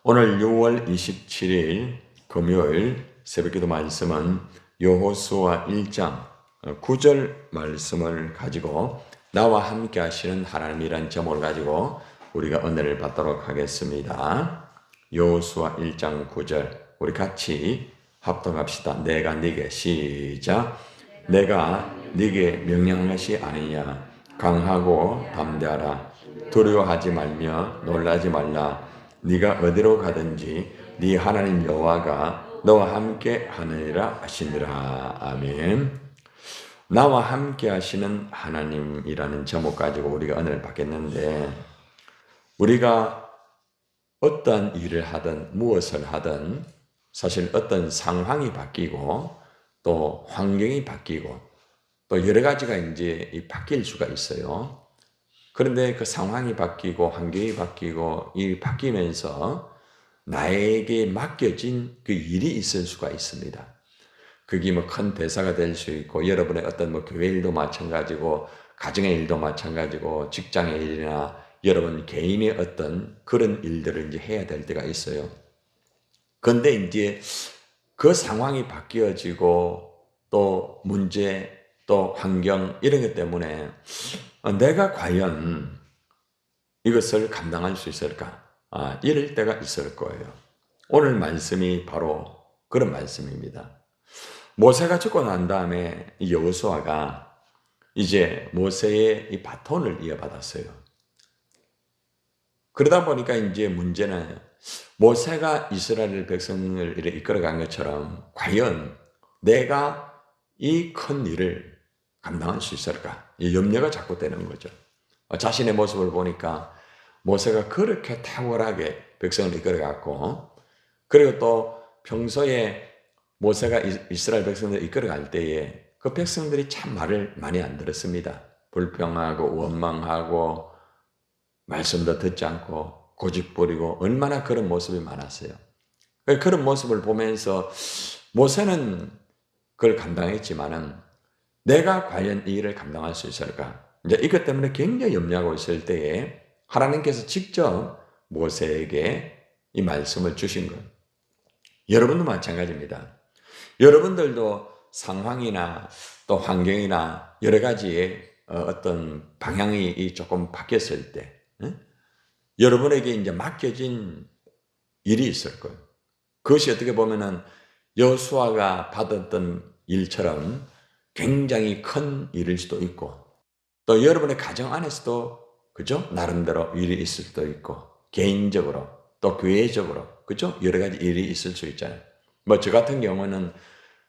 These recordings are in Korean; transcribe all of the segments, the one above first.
오늘 6월 27일 금요일 새벽기도 말씀은 여호수아 1장 9절 말씀을 가지고 나와 함께 하시는 하나님이란 제목을 가지고 우리가 은혜를 받도록 하겠습니다. 여호수아 1장 9절 우리 같이 합독합시다. 내가 네게 시작. 내가 네게 명령한 것이 아니냐. 강하고 담대하라. 두려워하지 말며 놀라지 말라. 네가 어디로 가든지 네 하나님 여호와가 너와 함께 하느니라 하시니라. 아멘. 나와 함께 하시는 하나님이라는 제목 가지고 우리가 은혜를 받겠는데, 우리가 어떤 일을 하든 무엇을 하든 사실 어떤 상황이 바뀌고 또 환경이 바뀌고 또 여러 가지가 이제 바뀔 수가 있어요. 그런데 그 상황이 바뀌고 환경이 바뀌고 이 바뀌면서 나에게 맡겨진 그 일이 있을 수가 있습니다. 그게 뭐 큰 대사가 될 수 있고, 여러분의 어떤 뭐 교회 일도 마찬가지고, 가정의 일도 마찬가지고, 직장의 일이나 여러분 개인의 어떤 그런 일들을 이제 해야 될 때가 있어요. 그런데 이제 그 상황이 바뀌어지고 또 문제 또 환경 이런 것 때문에 내가 과연 이것을 감당할 수 있을까? 이럴 때가 있을 거예요. 오늘 말씀이 바로 그런 말씀입니다. 모세가 죽고 난 다음에 여호수아가 이제 모세의 이 바톤을 이어받았어요. 그러다 보니까 이제 문제는 모세가 이스라엘 백성을 이렇게 이끌어간 것처럼 과연 내가 이 큰 일을 감당할 수 있을까? 이 염려가 자꾸 되는 거죠. 자신의 모습을 보니까 모세가 그렇게 탁월하게 백성을 이끌어갔고, 그리고 또 평소에 모세가 이스라엘 백성들을 이끌어갈 때에 그 백성들이 참 말을 많이 안 들었습니다. 불평하고 원망하고 말씀도 듣지 않고 고집부리고 얼마나 그런 모습이 많았어요. 그런 모습을 보면서 모세는 그걸 감당했지만은 내가 과연 이 일을 감당할 수 있을까? 이제 이것 때문에 굉장히 염려하고 있을 때에 하나님께서 직접 모세에게 이 말씀을 주신 것. 여러분도 마찬가지입니다. 여러분들도 상황이나 또 환경이나 여러 가지의 어떤 방향이 조금 바뀌었을 때, 여러분에게 이제 맡겨진 일이 있을 거예요. 그것이 어떻게 보면은 여호수아가 받았던 일처럼 굉장히 큰 일일 수도 있고, 또 여러분의 가정 안에서도 그죠? 나름대로 일이 있을 수도 있고, 개인적으로 또 교회적으로 그죠? 여러 가지 일이 있을 수 있잖아요. 뭐 저 같은 경우는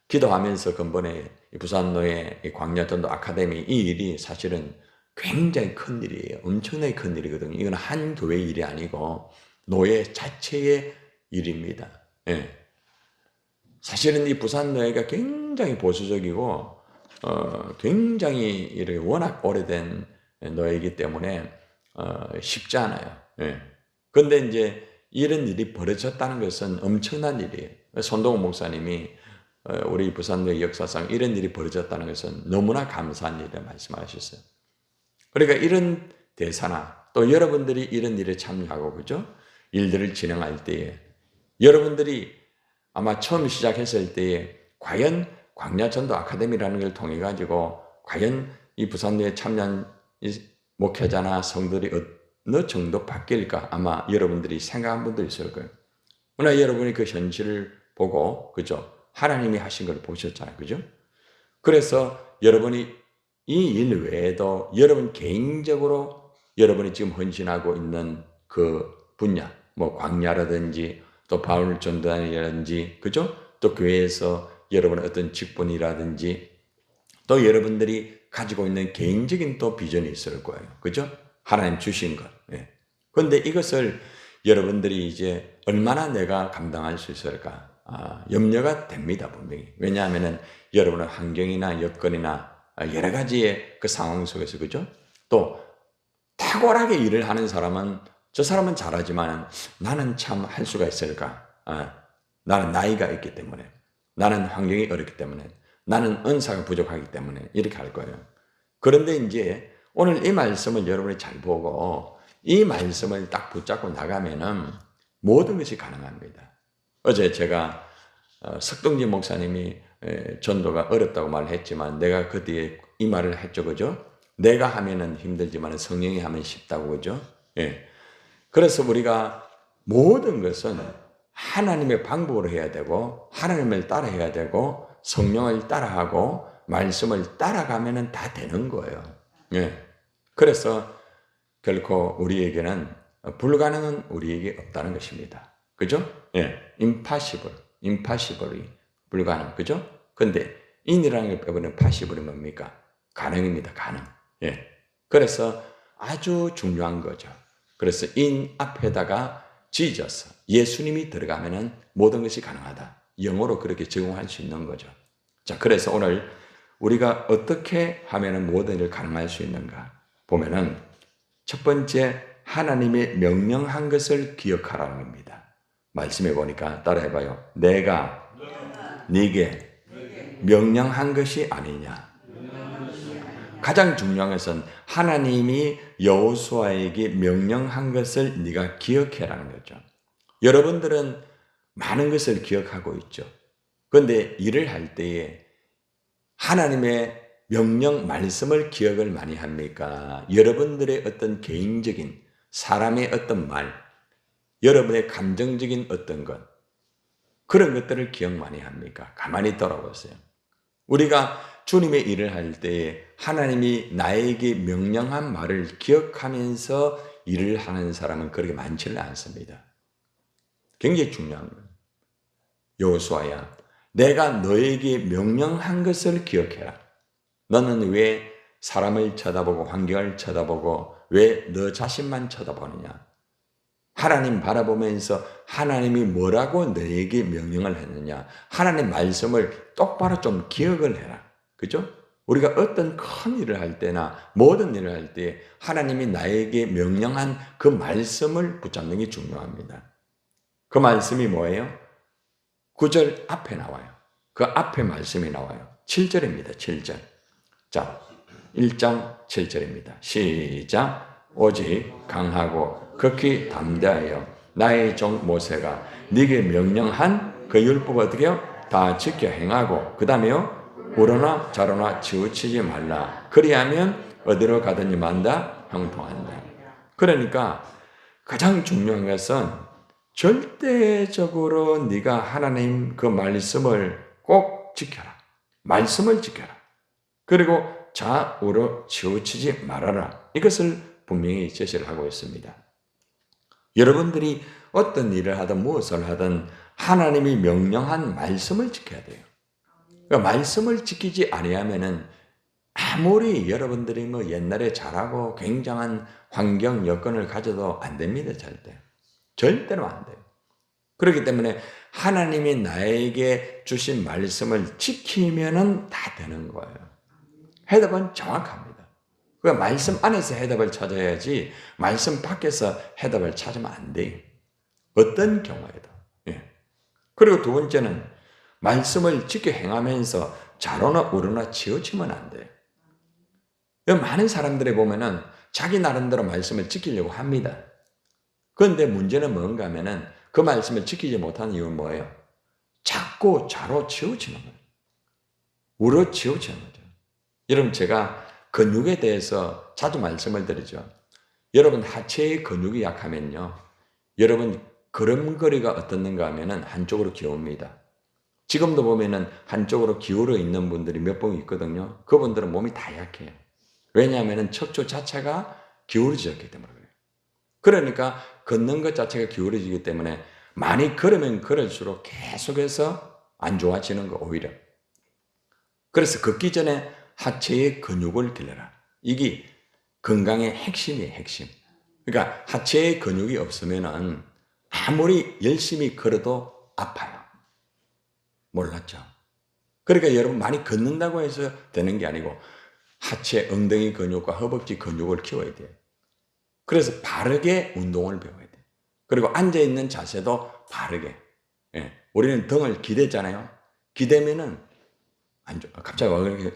기도하면서 근본에 부산노예 광야전도 아카데미 이 일이 사실은 굉장히 큰 일이에요. 엄청나게 큰 일이거든요. 이건 한 교회 일이 아니고 노예 자체의 일입니다. 예. 사실은 이 부산노예가 굉장히 보수적이고 굉장히 이렇게 워낙 오래된 노예이기 때문에 쉽지 않아요. 예. 그런데 이제 이런 일이 벌어졌다는 것은 엄청난 일이에요. 손동훈 목사님이 우리 부산노예 역사상 이런 일이 벌어졌다는 것은 너무나 감사한 일이라고 말씀하셨어요. 그러니까 이런 대사나 또 여러분들이 이런 일에 참여하고 그죠? 일들을 진행할 때에 여러분들이 아마 처음 시작했을 때에 과연 광야전도 아카데미라는 걸 통해 가지고 과연 이 부산노예 참여한 목회자나 성들이 어느 정도 바뀔까 아마 여러분들이 생각한 분도 있을 거예요. 그러나 여러분이 그 현실을 보고 그죠? 하나님이 하신 걸 보셨잖아요. 그죠? 그래서 여러분이 이 일 외에도 여러분 개인적으로 여러분이 지금 헌신하고 있는 그 분야, 뭐 광야라든지 또 바울 전단이라든지 그죠? 또 교회에서 여러분의 어떤 직분이라든지 또 여러분들이 가지고 있는 개인적인 또 비전이 있을 거예요. 그죠? 하나님 주신 것. 예. 그런데 이것을 여러분들이 이제 얼마나 내가 감당할 수 있을까? 염려가 됩니다, 분명히. 왜냐하면은 여러분의 환경이나 여건이나 여러 가지의 그 상황 속에서, 그죠? 또 탁월하게 일을 하는 사람은 저 사람은 잘하지만 나는 참 할 수가 있을까? 나는 나이가 있기 때문에, 나는 환경이 어렵기 때문에, 나는 은사가 부족하기 때문에 이렇게 할 거예요. 그런데 이제 오늘 이 말씀을 여러분이 잘 보고 이 말씀을 딱 붙잡고 나가면은 모든 것이 가능합니다. 어제 제가 석동진 목사님이 전도가 어렵다고 말했지만 내가 그 뒤에 이 말을 했죠. 그죠? 내가 하면은 힘들지만 성령이 하면 쉽다고. 그죠? 예. 그래서 우리가 모든 것은 하나님의 방법으로 해야 되고 하나님을 따라해야 되고 성령을 따라하고 말씀을 따라가면은 다 되는 거예요. 예. 그래서 결코 우리에게는 불가능은 우리에게 없다는 것입니다. 그죠? 예. impossible이 불가능. 그죠? 근데 in이라는 걸 빼버리면 possible이 뭡니까? 가능입니다. 가능. 예. 그래서 아주 중요한 거죠. 그래서 in 앞에다가 Jesus, 예수님이 들어가면은 모든 것이 가능하다. 영어로 그렇게 적용할 수 있는 거죠. 자, 그래서 오늘 우리가 어떻게 하면은 모든 일을 가능할 수 있는가 보면은 첫 번째 하나님의 명령한 것을 기억하라는 겁니다. 말씀해 보니까 따라해봐요. 내가 네게 명령한 것이 아니냐. 가장 중요한 것은 하나님이 여호수아에게 명령한 것을 네가 기억해라는 거죠. 여러분들은 많은 것을 기억하고 있죠. 그런데 일을 할 때에 하나님의 명령, 말씀을 기억을 많이 합니까? 여러분들의 어떤 개인적인 사람의 어떤 말, 여러분의 감정적인 어떤 것, 그런 것들을 기억 많이 합니까? 가만히 돌아보세요. 우리가 주님의 일을 할 때에 하나님이 나에게 명령한 말을 기억하면서 일을 하는 사람은 그렇게 많지는 않습니다. 굉장히 중요한 거예요. 여호수아야, 내가 너에게 명령한 것을 기억해라. 너는 왜 사람을 쳐다보고 환경을 쳐다보고 왜 너 자신만 쳐다보느냐? 하나님 바라보면서 하나님이 뭐라고 너에게 명령을 했느냐? 하나님 말씀을 똑바로 좀 기억을 해라. 그죠? 우리가 어떤 큰 일을 할 때나 모든 일을 할 때 하나님이 나에게 명령한 그 말씀을 붙잡는 게 중요합니다. 그 말씀이 뭐예요? 9절 앞에 나와요. 그 앞에 말씀이 나와요. 7절입니다. 7절. 자, 1장 7절입니다. 시작. 오직 강하고 극히 담대하여 나의 종 모세가 네게 명령한 그 율법을 어떻게 해요? 다 지켜 행하고 그 다음에요. 우러나 좌로나 치우치지 말라. 그리하면 어디로 가든지 만다 형통한다. 그러니까 가장 중요한 것은 절대적으로 네가 하나님 그 말씀을 꼭 지켜라. 말씀을 지켜라. 그리고 좌우로 치우치지 말아라. 이것을 분명히 제시를 하고 있습니다. 여러분들이 어떤 일을 하든 무엇을 하든 하나님이 명령한 말씀을 지켜야 돼요. 그러니까 말씀을 지키지 아니하면은 아무리 여러분들이 뭐 옛날에 잘하고 굉장한 환경 여건을 가져도 안 됩니다. 절대로 안 돼요. 그렇기 때문에 하나님이 나에게 주신 말씀을 지키면은 다 되는 거예요. 해답은 정확합니다. 그 말씀 안에서 해답을 찾아야지 말씀 밖에서 해답을 찾으면 안 돼요. 어떤 경우에도. 예. 그리고 두 번째는 말씀을 지켜 행하면서 좌로나 우로나 치우치면 안 돼요. 많은 사람들이 보면은 자기 나름대로 말씀을 지키려고 합니다. 그런데 문제는 뭔가 하면은 그 말씀을 지키지 못하는 이유는 뭐예요? 자꾸 좌로 치우치는 거예요. 우로 치우치는 거죠. 여러분 제가 근육에 대해서 자주 말씀을 드리죠. 여러분 하체의 근육이 약하면요. 여러분 걸음걸이가 어떻는가 하면은 한쪽으로 기웁니다. 지금도 보면은 한쪽으로 기울어 있는 분들이 몇 분 있거든요. 그분들은 몸이 다 약해요. 왜냐하면은 척추 자체가 기울어졌기 때문에 그래요. 그러니까 걷는 것 자체가 기울어지기 때문에 많이 걸으면 걸을수록 계속해서 안 좋아지는 거 오히려. 그래서 걷기 전에 하체의 근육을 길러라. 이게 건강의 핵심이에요, 핵심. 그러니까 하체의 근육이 없으면은 아무리 열심히 걸어도 아파요. 몰랐죠? 그러니까 여러분 많이 걷는다고 해서 되는 게 아니고 하체, 엉덩이 근육과 허벅지 근육을 키워야 돼요. 그래서 바르게 운동을 배워야 돼요. 그리고 앉아있는 자세도 바르게. 예. 우리는 등을 기댔잖아요. 기대면은 갑자기 와 그렇게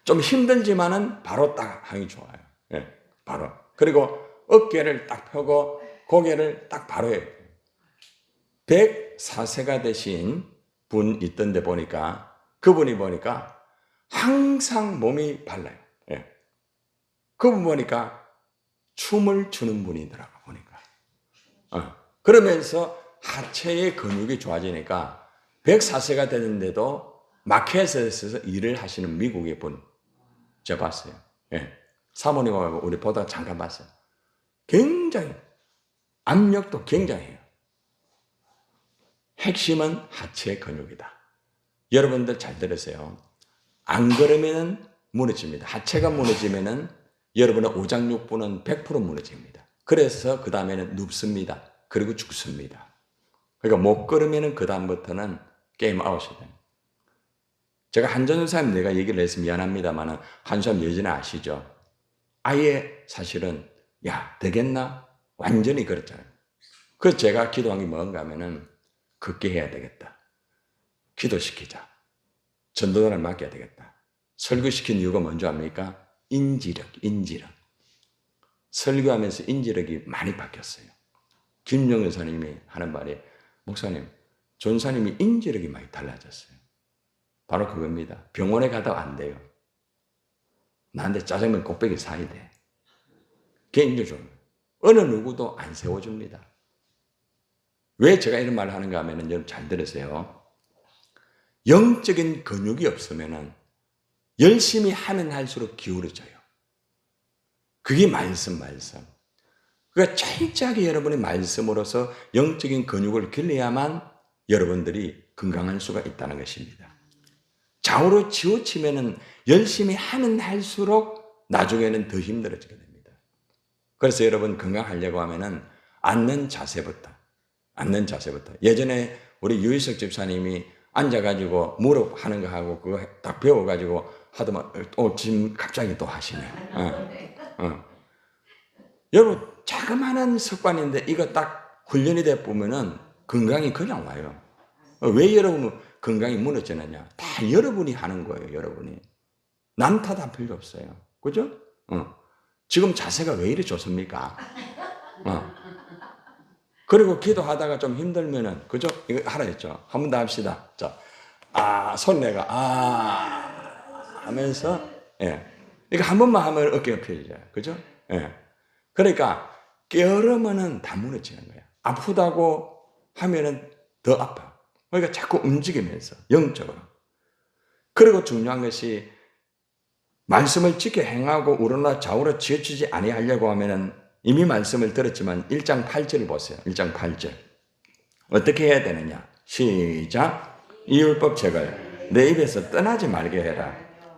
좀 힘들지만은 바로 딱 하기 좋아요. 예. 바로. 그리고 어깨를 딱 펴고 고개를 딱 바로 해요. 104세가 되신 분 있던데 보니까 그분이 보니까 항상 몸이 발라요. 예. 그분 보니까 춤을 추는 분이더라고 보니까. 그러면서 하체의 근육이 좋아지니까 104세가 되는데도 마켓에서 일을 하시는 미국의 분 제가 봤어요. 예. 사모님하고 우리 보다가 잠깐 봤어요. 굉장히 압력도 굉장해요. 핵심은 하체 근육이다. 여러분들 잘 들으세요. 안 그러면 무너집니다. 하체가 무너지면 여러분의 오장육부는 100% 무너집니다. 그래서 그 다음에는 눕습니다. 그리고 죽습니다. 그러니까 못 걸으면 그 다음부터는 게임 아웃이 됩니다. 제가 한전우 사님 내가 얘기를 해서 미안합니다만 한수님 예전에 아시죠? 아예 사실은 야 되겠나? 완전히 그랬잖아요. 그래서 제가 기도한 게 뭔가 하면은 걷게 해야 되겠다. 기도시키자. 전도단을 맡겨야 되겠다. 설교시킨 이유가 뭔지 압니까? 인지력. 설교하면서 인지력이 많이 바뀌었어요. 김용 여사님이 하는 말이 목사님, 전사님이 인지력이 많이 달라졌어요. 바로 그겁니다. 병원에 가도 안 돼요. 나한테 짜장면 곱빼기 사야 돼. 개인적으로 어느 누구도 안 세워줍니다. 왜 제가 이런 말을 하는가 하면 여러분 잘 들으세요. 영적인 근육이 없으면 열심히 하면 할수록 기울어져요. 그게 말씀. 그러니까 철저하게 여러분의 말씀으로서 영적인 근육을 길러야만 여러분들이 건강할 수가 있다는 것입니다. 좌우로 치우치면 열심히 하면 할수록 나중에는 더 힘들어지게 됩니다. 그래서 여러분 건강하려고 하면은 앉는 자세부터. 예전에 우리 유희석 집사님이 앉아가지고 무릎 하는 거 하고 그거 딱 배워가지고 하더만 지금 갑자기 또 하시네. 여러분 자그마한 습관인데 이거 딱 훈련이 돼 보면은 건강이 그냥 와요. 왜 여러분 건강이 무너지느냐? 다 여러분이 하는 거예요. 여러분이. 남 탓할 필요 없어요. 그죠? 지금 자세가 왜 이리 좋습니까? 그리고 기도하다가 좀 힘들면은, 그죠? 이거 하라 했죠? 한 번 더 합시다. 자, 손 내가, 하면서, 예. 이거 한 번만 하면 어깨가 펴져요. 그죠? 예. 그러니까, 깨어르면은 다 무너지는 거예요. 아프다고 하면은 더 아파. 그러니까 자꾸 움직이면서, 영적으로. 그리고 중요한 것이, 말씀을 지켜 행하고 우러나 좌우로 치우치지 아니하려고 하면은 이미 말씀을 들었지만 1장 8절을 보세요. 1장 8절. 어떻게 해야 되느냐? 시작. 이 율법책을 내 입에서 떠나지 말게 해라.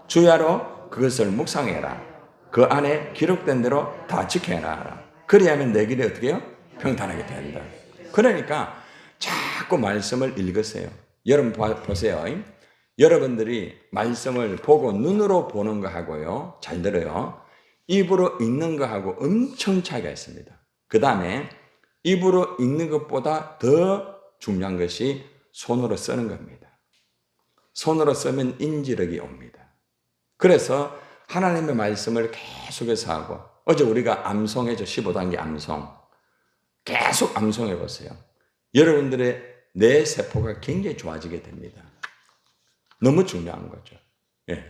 주야로 그것을 묵상해라. 그 안에 기록된 대로 다 지켜라. 그리하면 내 길이 어떻게 해요? 평탄하게 된다. 그러니까 자꾸 말씀을 읽으세요. 여러분 보세요. 여러분들이 말씀을 보고 눈으로 보는 거 하고요. 잘 들어요. 입으로 읽는 거하고 엄청 차이가 있습니다. 그 다음에 입으로 읽는 것보다 더 중요한 것이 손으로 쓰는 겁니다. 손으로 쓰면 인지력이 옵니다. 그래서 하나님의 말씀을 계속해서 하고 어제 우리가 암송해줘 15단계 암송 계속 암송해 보세요. 여러분들의 뇌 세포가 굉장히 좋아지게 됩니다. 너무 중요한 거죠. 예.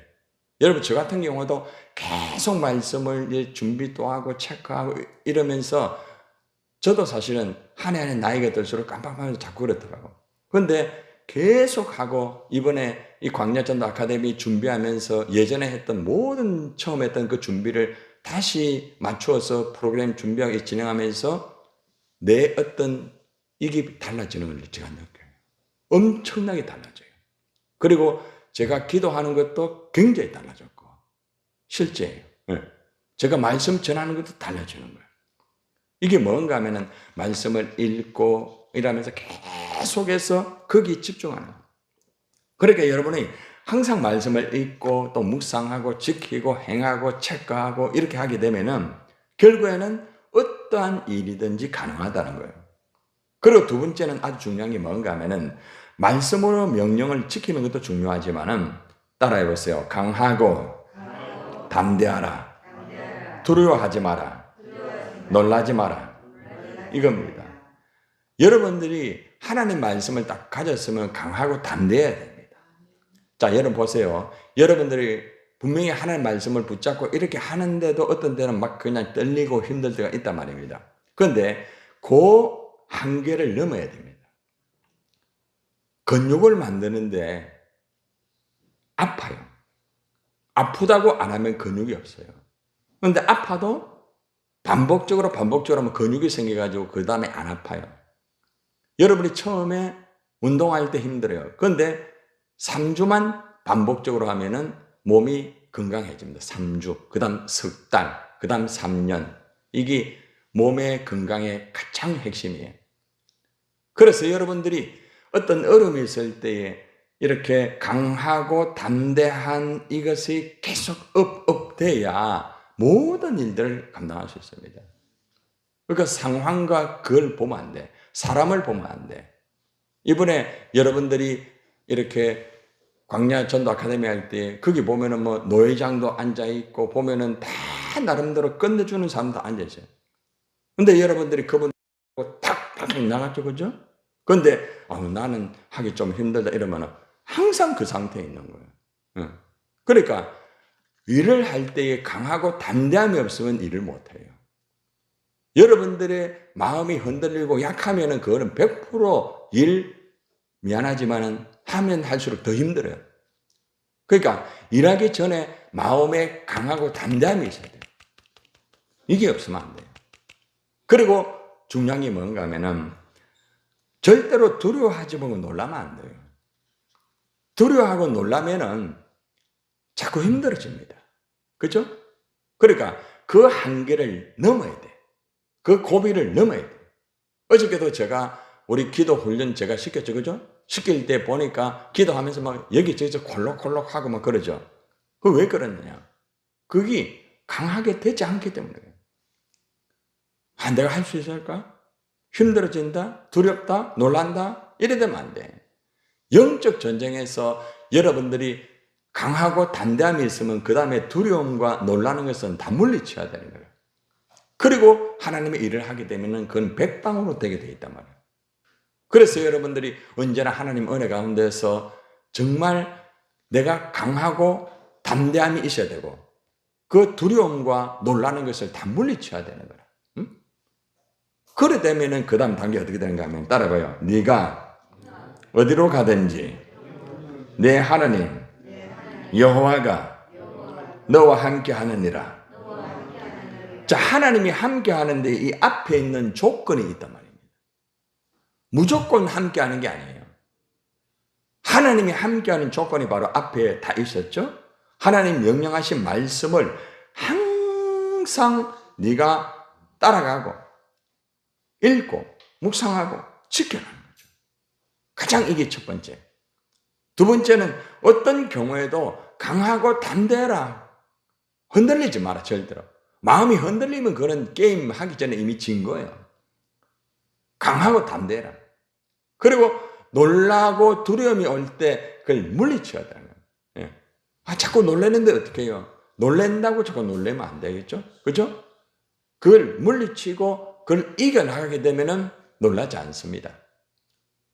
여러분 저 같은 경우도 계속 말씀을 준비도 하고 체크하고 이러면서 저도 사실은 한 해 한 해 나이가 들수록 깜빡하면서 자꾸 그렇더라고. 그런데 계속하고 이번에 이 광야전도 아카데미 준비하면서 예전에 했던 모든 처음 했던 그 준비를 다시 맞추어서 프로그램 준비하고 진행하면서 내 어떤 이게 달라지는 걸 제가 느껴요. 엄청나게 달라져요. 그리고 제가 기도하는 것도 굉장히 달라졌고 실제예요. 제가 말씀 전하는 것도 달라지는 거예요. 이게 뭔가 하면은 말씀을 읽고 이러면서 계속해서 거기에 집중하는 거예요. 그러니까 여러분이 항상 말씀을 읽고 또 묵상하고 지키고 행하고 체크하고 이렇게 하게 되면은 결국에는 어떠한 일이든지 가능하다는 거예요. 그리고 두 번째는 아주 중요한 게 뭔가 하면은 말씀으로 명령을 지키는 것도 중요하지만은 따라해 보세요. 강하고 담대하라. 두려워하지 마라. 놀라지 마라. 이겁니다. 여러분들이 하나님 말씀을 딱 가졌으면 강하고 담대해야 됩니다. 자, 여러분 보세요. 여러분들이 분명히 하나님 말씀을 붙잡고 이렇게 하는데도 어떤 때는 막 그냥 떨리고 힘들 때가 있단 말입니다. 그런데 그 한계를 넘어야 됩니다. 근육을 만드는데 아파요. 아프다고 안 하면 근육이 없어요. 그런데 아파도 반복적으로 하면 근육이 생겨가지고 그 다음에 안 아파요. 여러분이 처음에 운동할 때 힘들어요. 그런데 3주만 반복적으로 하면은 몸이 건강해집니다. 3주, 그 다음 석 달, 그 다음 3년. 이게 몸의 건강의 가장 핵심이에요. 그래서 여러분들이 어떤 어려움이 있을 때에 이렇게 강하고 담대한 이것이 계속 업돼야 모든 일들을 감당할 수 있습니다. 그러니까 상황과 그걸 보면 안 돼. 사람을 보면 안 돼. 이번에 여러분들이 이렇게 광야 전도 아카데미 할 때 거기 보면은 뭐 노회장도 앉아 있고 보면은 다 나름대로 끝내주는 사람도 앉아 있어요. 근데 여러분들이 그분 탁탁 나갔죠, 그죠? 근데 나는 하기 좀 힘들다 이러면은 항상 그 상태에 있는 거예요. 그러니까 일을 할 때에 강하고 담대함이 없으면 일을 못 해요. 여러분들의 마음이 흔들리고 약하면은 그거는 100% 미안하지만은 하면 할수록 더 힘들어요. 그러니까 일하기 전에 마음에 강하고 담대함이 있어야 돼요. 이게 없으면 안 돼요. 그리고 중요한 게 뭔가 하면은 절대로 두려워하지 말고 놀라면 안 돼요. 두려워하고 놀라면은 자꾸 힘들어집니다. 그죠? 그러니까 그 한계를 넘어야 돼. 그 고비를 넘어야 돼. 어저께도 제가 우리 기도 훈련 제가 시켰죠. 그죠? 시킬 때 보니까 기도하면서 막 여기저기 콜록콜록 하고 막 그러죠. 그 왜 그러느냐? 그게 강하게 되지 않기 때문이에요. 내가 할 수 있을까? 힘들어진다? 두렵다? 놀란다? 이래 되면 안 돼. 영적 전쟁에서 여러분들이 강하고 담대함이 있으면 그 다음에 두려움과 놀라는 것은 다 물리쳐야 되는 거예요. 그리고 하나님의 일을 하게 되면 그건 백방으로 되게 돼 있단 말이에요. 그래서 여러분들이 언제나 하나님 은혜 가운데서 정말 내가 강하고 담대함이 있어야 되고 그 두려움과 놀라는 것을 다 물리쳐야 되는 거예요. 그래 되면은 그 다음 단계 어떻게 되는가 하면 따라봐요. 네가 어디로 가든지 내 하나님 여호와가 너와 함께 하느니라. 자, 하나님이 함께 하는데 이 앞에 있는 조건이 있단 말입니다. 무조건 함께 하는 게 아니에요. 하나님이 함께 하는 조건이 바로 앞에 다 있었죠. 하나님 명령하신 말씀을 항상 네가 따라가고 읽고 묵상하고 지켜나가는 거죠. 가장 이게 첫 번째. 두 번째는 어떤 경우에도 강하고 담대해라. 흔들리지 마라, 절대로. 마음이 흔들리면 그런 게임 하기 전에 이미 진 거예요. 강하고 담대해라. 그리고 놀라고 두려움이 올 때 그걸 물리쳐야 되는 거예요. 자꾸 놀라는데 어떻게 해요? 놀랜다고 자꾸 놀래면 안 되겠죠? 그죠? 그걸 물리치고 그걸 이겨나가게 되면은 놀라지 않습니다.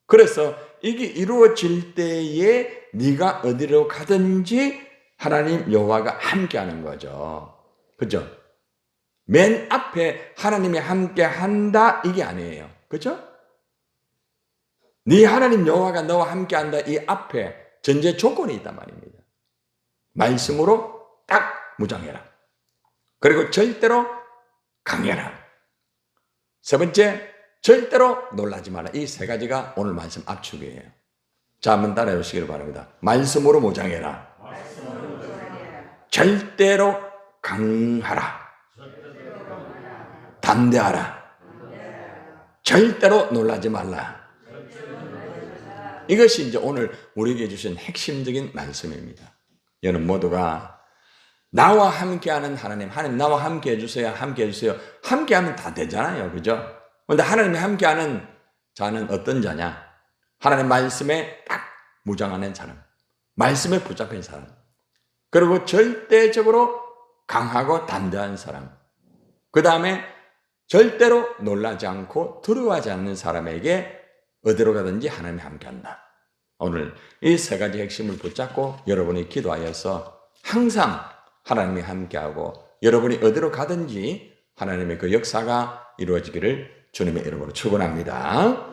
그래서 이게 이루어질 때에 네가 어디로 가든지 하나님 여호와가 함께하는 거죠. 그죠? 맨 앞에 하나님이 함께한다 이게 아니에요. 그죠? 네 하나님 여호와가 너와 함께한다 이 앞에 전제 조건이 있단 말입니다. 말씀으로 딱 무장해라. 그리고 절대로 강해라. 세 번째, 절대로 놀라지 마라. 이 세 가지가 오늘 말씀 압축이에요. 자, 한번 따라해 주시기를 바랍니다. 말씀으로 무장해라. 절대로 강하라. 담대하라. 절대로 놀라지 말라. 이것이 이제 오늘 우리에게 주신 핵심적인 말씀입니다. 여러분 모두가 나와 함께하는 하나님 나와 함께 해주세요. 함께 해주세요. 함께하면 다 되잖아요. 그죠? 그런데 하나님이 함께하는 자는 어떤 자냐? 하나님 말씀에 딱 무장하는 사람. 말씀에 붙잡힌 사람. 그리고 절대적으로 강하고 담대한 사람. 그 다음에 절대로 놀라지 않고 두려워하지 않는 사람에게 어디로 가든지 하나님이 함께한다. 오늘 이 세 가지 핵심을 붙잡고 여러분이 기도하여서 항상 하나님이 함께하고 여러분이 어디로 가든지 하나님의 그 역사가 이루어지기를 주님의 이름으로 축원합니다.